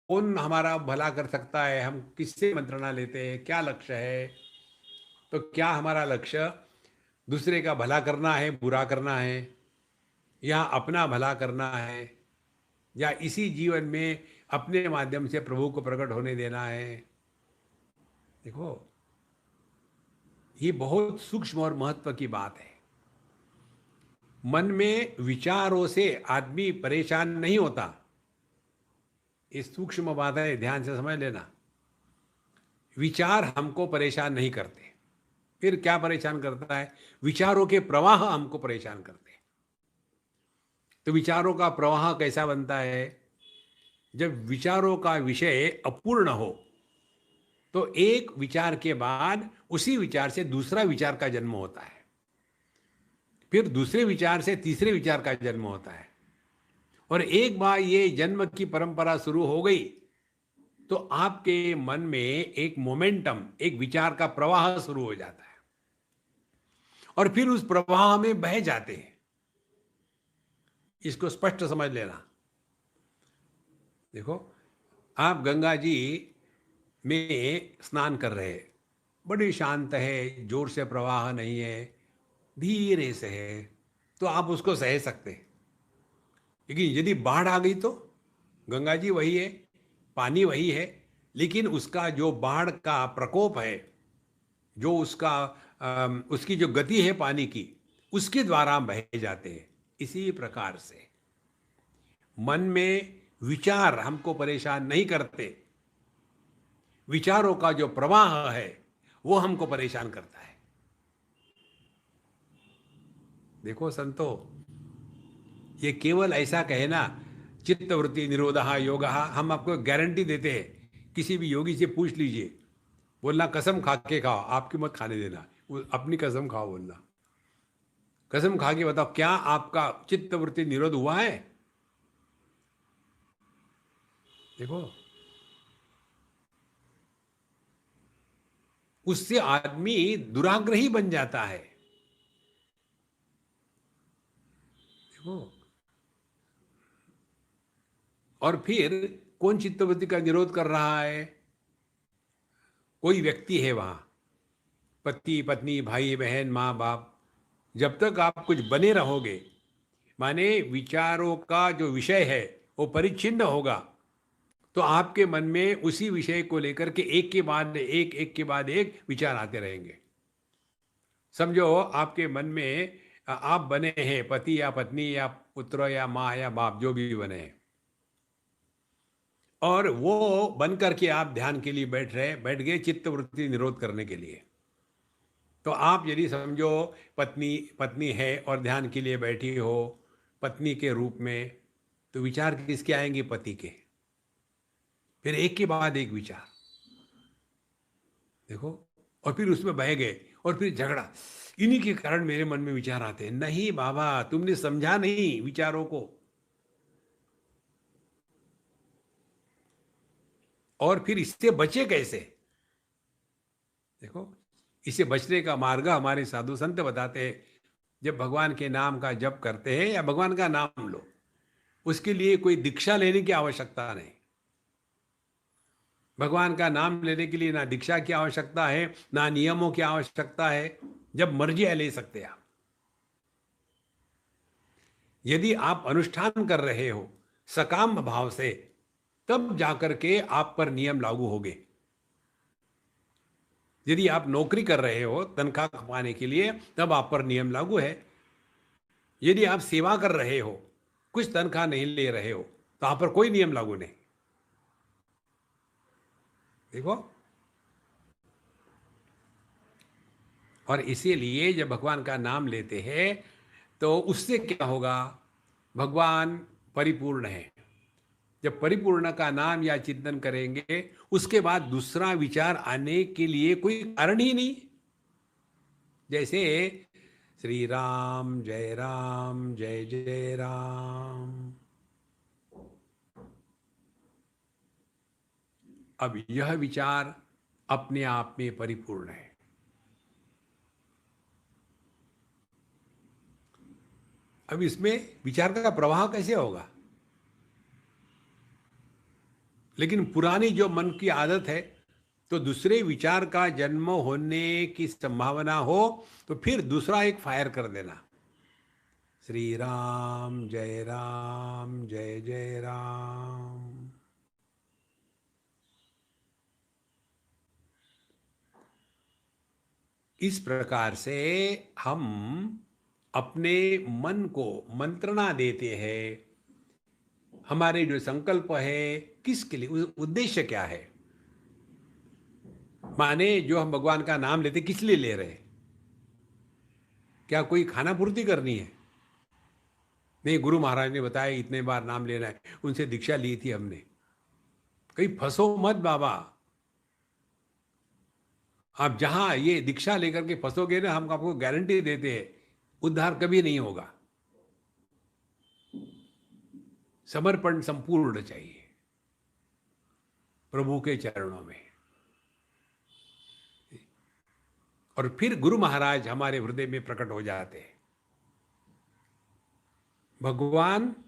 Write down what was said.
कौन हमारा भला कर सकता है, हम किससे मंत्रणा लेते हैं, क्या लक्ष्य है। तो क्या हमारा लक्ष्य दूसरे का भला करना है, बुरा करना है, या अपना भला करना है, या इसी जीवन में अपने माध्यम से प्रभु को प्रकट होने देना है। देखो, ये बहुत सूक्ष्म और महत्व की बात है। मन में विचारों से आदमी परेशान नहीं होता। ये सूक्ष्म बात है, ध्यान से समझ लेना। विचार हमको परेशान नहीं करते। फिर क्या परेशान करता है? विचारों के प्रवाह हमको परेशान करते हैं। तो विचारों का प्रवाह कैसा बनता है? जब विचारों का विषय अपूर्ण हो, तो एक विचार के बाद उसी विचार से दूसरा विचार का जन्म होता है, फिर दूसरे विचार से तीसरे विचार का जन्म होता है। और एक बार ये जन्म की परंपरा शुरू हो गई, तो आपके मन में एक मोमेंटम, एक विचार का प्रवाह शुरू हो जाता है, और फिर उस प्रवाह में बह जाते हैं। इसको स्पष्ट समझ लेना। देखो, आप गंगा जी में स्नान कर रहे हैं, बड़ी शांत है, जोर से प्रवाह नहीं है, धीरे से है, तो आप उसको सह सकते हैं। लेकिन यदि बाढ़ आ गई तो गंगा जी वही है, पानी वही है, लेकिन उसका जो बाढ़ का प्रकोप है, जो उसका उसकी जो गति है पानी की, उसके द्वारा बह जाते हैं। इसी प्रकार से मन में विचार हमको परेशान नहीं करते, विचारों का जो प्रवाह है वो हमको परेशान करता है। देखो संतो, ये केवल ऐसा कहना चित्तवृत्ति निरोधः योगः, हम आपको गारंटी देते हैं। किसी भी योगी से पूछ लीजिए, बोलना कसम खा के खाओ, आपकी मत खाने देना, वो अपनी कसम खाओ, बोलना कसम खा के बताओ क्या आपका चित्तवृत्ति निरोध हुआ है। देखो, उससे आदमी दुराग्रही बन जाता है। देखो, और फिर कौन चित्तवृत्ति का निरोध कर रहा है? कोई व्यक्ति है वहां, पति पत्नी, भाई बहन, माँ बाप। जब तक आप कुछ बने रहोगे, माने विचारों का जो विषय है वो परिच्छिन्न होगा, तो आपके मन में उसी विषय को लेकर के एक के बाद एक, एक के बाद एक विचार आते रहेंगे। समझो, आपके मन में आप बने हैं पति या पत्नी या पुत्र या माँ या बाप, जो भी बने हैं, और वो बन करके आप ध्यान के लिए बैठ गए चित्त वृत्ति निरोध करने के लिए। तो आप यदि समझो पत्नी पत्नी है और ध्यान के लिए बैठी हो पत्नी के रूप में, तो विचार किसके आएंगे? पति के। फिर एक के बाद एक विचार। देखो, और फिर उसमें बह गए, और फिर झगड़ा, इन्हीं के कारण मेरे मन में विचार आते हैं। नहीं बाबा, तुमने समझा नहीं विचारों को। और फिर इससे बचे कैसे? देखो, इससे बचने का मार्ग हमारे साधु संत बताते हैं। जब भगवान के नाम का जप करते हैं या भगवान का नाम लो, उसके लिए कोई दीक्षा लेने की आवश्यकता नहीं। भगवान का नाम लेने के लिए ना दीक्षा की आवश्यकता है, ना नियमों की आवश्यकता है। जब मर्जी है ले सकते हैं आप। यदि आप अनुष्ठान कर रहे हो सकाम भाव से, तब जाकर के आप पर नियम लागू होंगे। यदि आप नौकरी कर रहे हो तनख्वाह कमाने के लिए, तब आप पर नियम लागू है। यदि आप सेवा कर रहे हो, कुछ तनख्वाह नहीं ले रहे हो, तो आप पर कोई नियम लागू नहीं। देखो, और इसीलिए जब भगवान का नाम लेते हैं, तो उससे क्या होगा? भगवान परिपूर्ण है। जब परिपूर्ण का नाम या चिंतन करेंगे, उसके बाद दूसरा विचार आने के लिए कोई कारण ही नहीं। जैसे राम जय जय राम, अब यह विचार अपने आप में परिपूर्ण है। अब इसमें विचार का प्रवाह कैसे होगा? लेकिन पुरानी जो मन की आदत है, तो दूसरे विचार का जन्म होने की संभावना हो तो फिर दूसरा एक फायर कर देना। श्री राम जय जय राम। इस प्रकार से हम अपने मन को मंत्रणा देते हैं। हमारे जो संकल्प है किसके लिए, उद्देश्य क्या है। माने जो हम भगवान का नाम लेते किस लिए ले रहे हैं? क्या कोई खाना पूर्ति करनी है? नहीं, गुरु महाराज ने बताया इतने बार नाम लेना है, उनसे दीक्षा ली थी हमने। कहीं फंसो मत बाबा। आप जहां ये दीक्षा लेकर के फंसोगे ना, हम आपको गारंटी देते हैं उद्धार कभी नहीं होगा। समर्पण संपूर्ण चाहिए प्रभु के चरणों में। और फिर गुरु महाराज हमारे हृदय में प्रकट हो जाते हैं। भगवान